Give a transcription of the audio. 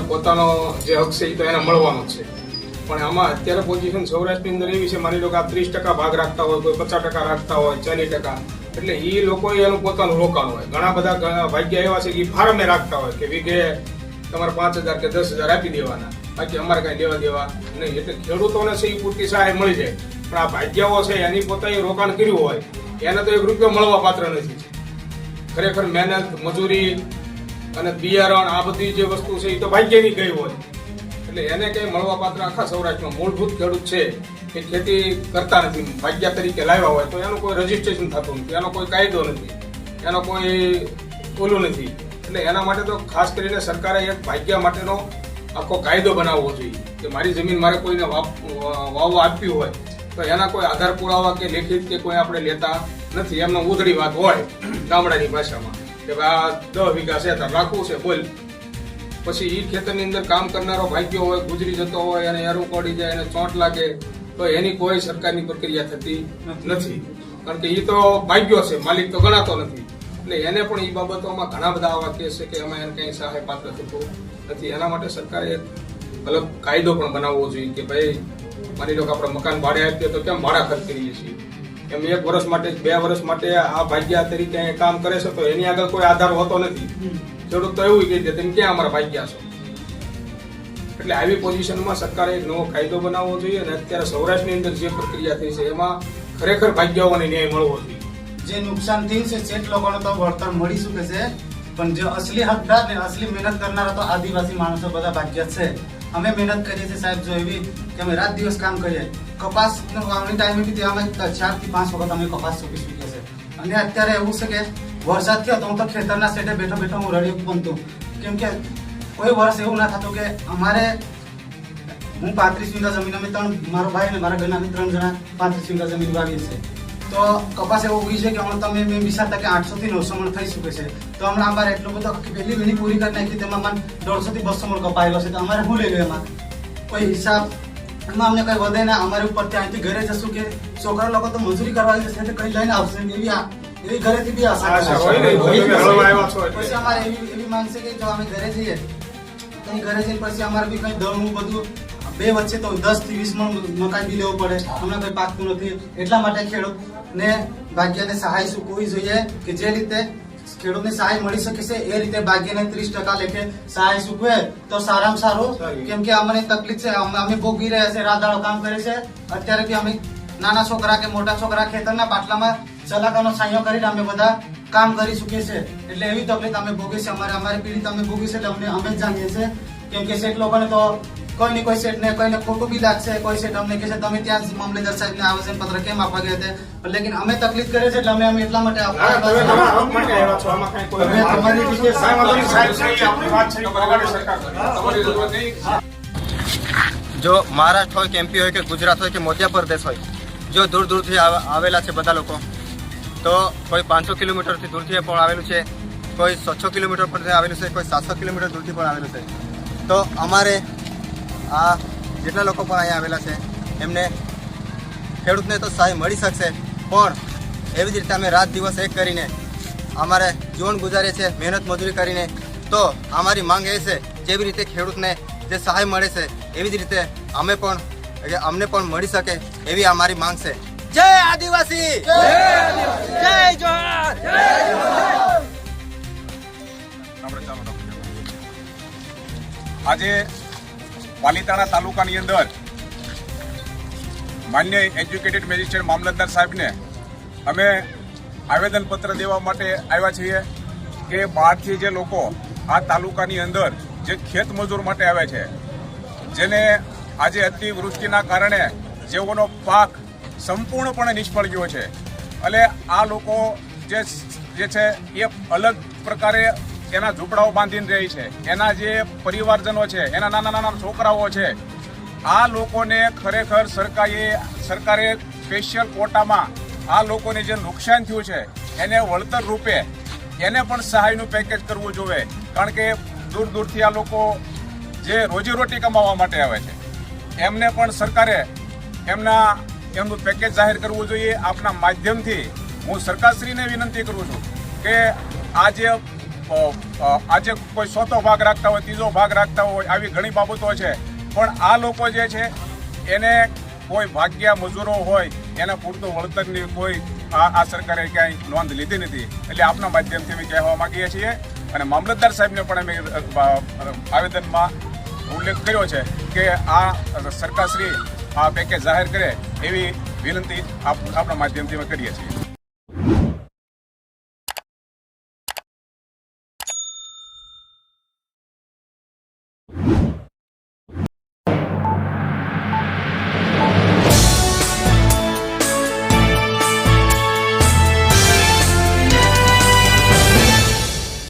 પોતાનો જે હક છે એ તો એને મળવાનો જ છે. પણ આમાં અત્યારે પોઝિશન સૌરાષ્ટ્રની અંદર એવી છે, માની લો કે આ 30% ભાગ રાખતા હોય, કોઈ 50% રાખતા હોય, 40%, એટલે એ લોકો એનું પોતાનું રોકાણ હોય. ઘણા બધા ભાગ્ય એવા છે કે ફાર્મે રાખતા હોય કે વીઘે તમારે 5,000 કે 10,000 આપી દેવાના, બાકી અમારે કઈ લેવા દેવા નહીં. એટલે ખેડૂતોને છે એ પૂરતી સહાય મળી જાય. પણ આ ભાગ્યાઓ છે એની પોતાએ રોકાણ કર્યું હોય એને તો 1 રૂપિયો મળવા પાત્ર નથી. ખરેખર મહેનત, મજૂરી અને બિયારણ આ બધી જે વસ્તુ છે એ તો ભાગ્યની ગઈ હોય, એટલે એને કઈ મળવા પાત્ર આખા સૌરાષ્ટ્રમાં મૂળભૂત ખેડૂત છે કે ખેતી કરતા નથી, ભાગ્યા તરીકે લાવ્યા હોય તો એનું કોઈ રજીસ્ટ્રેશન થતું નથી, એનો કોઈ કાયદો નથી, એનો કોઈ ઓલું નથી. એટલે એના માટે તો ખાસ કરીને સરકારે એક ભાગ્યા માટેનો આખો કાયદો બનાવવો જોઈએ કે મારી જમીન મારે કોઈને વાવવા આપવી હોય તો એના કોઈ આધાર પુરાવા કે લેખિત કે કોઈ આપણે લેતા નથી. એમનો ઉધડી વાત હોય ગામડાની ભાષામાં કે આ 10 વીઘા છે તો રાખવું છે બોલ. પછી એ ખેતરની અંદર કામ કરનારો ભાગ્યો હોય, ગુજરી જતો હોય અને એરું પડી જાય અને ચોંટ લાગે તો એની કોઈ સરકારની પ્રક્રિયા થતી નથી, કારણ કે એ તો ભાગ્યો છે, માલિક તો ગણાતો નથી. એટલે એને પણ એ બાબતોમાં ઘણા બધા આવા કેસ છે કે એમાં એને કંઈ સહાય પાત્ર થતું નથી. એના માટે સરકારે એક અલગ કાયદો પણ બનાવવો જોઈએ કે ભાઈ માની લો કે આપણે મકાન ભાડે આપીએ તો કેમ ભાડા ખર્ચ કરીએ છીએ, એમ 1 વર્ષ માટે 2 વર્ષ માટે આ ભાગ્યા તરીકે કામ કરે છે તો એની આગળ કોઈ આધાર હોતો નથી. ખેડૂત તો એવું કહી દે તમે ક્યાં અમારા ભાગ્યા છો. એટલે આવી પોઝિશનમાં સરકારે એક નવો કાયદો બનાવવો જોઈએ અને અત્યારે સૌરાષ્ટ્રની અંદર જે પ્રક્રિયા થઈ છે એમાં ખરેખર ભાગ્યાઓને ન્યાય મળવો જોઈએ. જે નુકસાન થયું છે શેઠ લોકોને તો વળતર મળી શકે છે, પણ જે અસલી હકદાર ને અસલી મહેનત કરનારા તો આદિવાસી માણસો બધા ભાગ્યા છે. અમે મહેનત કરીએ છીએ સાહેબ, જો એવી કે અમે રાત દિવસ કામ કરીએ. કપાસનો વાવણી ટાઈમે બી અમે 4 થી 5 વખત અમે કપાસ સોંપી ચૂક્યા છે. અને અત્યારે એવું છે કે વરસાદ થયો તો હું તો ખેતરના સેટે બેઠો બેઠો હું રડી બનતું, કેમ કે કોઈ વર્ષ એવું ના થતું કે અમારે હું 35 વીઘા જમીન, અમે 3 મારો ભાઈ ને મારા ઘરના 3 જણા 35 વીઘા જમીન વાવીએ છીએ. તો કપાસ એવો ઉગી છે કે હમણાં તમે મેં વિચારતા કે 800 થી 900 મણ થઈ શકે છે. તો હમણાં અમારે એટલો બધો પહેલી વીણી પૂરી કરી નાખી, તેમાં મને 150 થી 200 મણ કપાયેલો છે. તો અમારે શું લઈ લે એમાં કોઈ હિસાબ એમાં અમને કઈ વધે ના. અમારે ઉપર ત્યાંથી ઘરે જશું કે છોકરા લોકો તો મજૂરી કરવા જશે તો કઈ લઈને આવશે, એવી ઘરેથી બી આશા પછી અમારે એવી માંગ છે કે જો અમે ઘરે જઈએ તો ઘરે જઈને પછી અમારે બી કઈ દળવું બધું બે વચ્ચે તો 10 થી 20 મણ મકાઈ બી લેવું પડે, અમને કઈ પાકતું નથી. એટલા માટે ખેડૂત ને ભાગ્યને સહાય ચૂકવવી જોઈએ કે જે રીતે ખેડૂતને સહાય મળી શકે છે એ રીતે ભાગ્યને 30% લેખે સહાય ચૂકવે તો સારામાં સારું. કેમ કે અમને તકલીફ છે, અમે ભોગવી રહ્યા છે, રાત દાડો કામ કરે છે. અત્યારે બી અમે નાના છોકરા કે મોટા છોકરા ખેતરના પાટલામાં ચલાકાનો સાયો કરીને અમે બધા કામ કરી શકીએ છીએ. એટલે એવી તકલીફ અમે ભોગવી છે, અમારી પીઢી તમે ભોગવી છે એટલે અમે જ જાણીએ છીએ. કેમ કે શેઠ લોકોને તો કોઈ ને કોઈ શેઠ ને કોઈને ખોટું બી લાગશે, કોઈ શેઠ અમને કહે છે તમે ત્યાં મામલેદાર સાહેબને આવેદન પત્ર કેમ આપવા ગયા હતા, લેકિન અમે તકલીફ કરે છે એટલે અમે એટલા માટે જો મહારાષ્ટ્ર હોય કે MP હોય કે ગુજરાત હોય કે મધ્ય પ્રદેશ હોય, જો દૂર દૂરથી આવેલા છે બધા લોકો, તો કોઈ 500 કિલોમીટરથી દૂરથી પણ આવેલું છે, કોઈ 600 કિલોમીટર પરથી આવેલું છે, કોઈ 700 કિલોમીટર દૂરથી પણ આવેલું છે. તો અમારે આ જેટલા લોકો પણ અહીંયા આવેલા છે એમને ખેડૂતને તો સહાય મળી શકશે, પણ એવી જ રીતે અમે રાત દિવસ એક કરીને અમારે જીવન ગુજારીએ છીએ, મહેનત મજૂરી કરીને. તો અમારી માંગ એ છે જેવી રીતે ખેડૂતને જે સહાય મળે છે એવી જ રીતે અમને પણ મળી શકે એવી અમારી માંગ છે. જય આદિવાસી, જય જોહાર. આજે પાલીતાણા તાલુકાની અંદર માન્ય એજ્યુકેટેડ મેજિસ્ટ્રેટ મામલતદાર સાહેબને અમે આવેદનપત્ર દેવા માટે આવ્યા છીએ કે બહારથી જે લોકો આ તાલુકાની અંદર જે ખેત મજૂર માટે આવે છે, જેને આજે અતિવૃષ્ટિના કારણે જેઓનો પાક સંપૂર્ણપણે નિષ્ફળ ગયો છે, એટલે આ લોકો જે છે એ અલગ પ્રકારે એના ઝૂંપડાઓ બાંધીને રહી છે, એના જે પરિવારજનો છે, એના નાના નાના છોકરાઓ છે, આ લોકોને ખરેખર સરકારે સ્પેશિયલ કોટામાં આ લોકોને જે નુકસાન થયું છે એને વળતર રૂપે એને પણ સહાયનું પેકેજ કરવું જોઈએ. કારણ કે દૂર દૂરથી આ લોકો જે રોજીરોટી કમાવા માટે આવે છે એમને પણ સરકારે એમનું પેકેજ જાહેર કરવું જોઈએ. આપના માધ્યમથી હું સરકારશ્રીને વિનંતી કરું છું કે આ જે આજે કોઈ ચોથો ભાગ રાખતા હોય, ત્રીજો ભાગ રાખતા હોય, આવી ઘણી બાબતો છે. પણ આ લોકો જે છે એને કોઈ ભાગ્યા મજૂરો હોય એના પૂરતું વળતરની કોઈ આ સરકારે ક્યાંય નોંધ લીધી નથી. એટલે આપના માધ્યમથી અમે કહેવા માંગીએ છીએ અને મામલતદાર સાહેબને પણ અમે આવેદનમાં ઉલ્લેખ કર્યો છે કે આ સરકારશ્રી આ પેકેજ જાહેર કરે એવી વિનંતી આપના માધ્યમથી અમે કરીએ છીએ.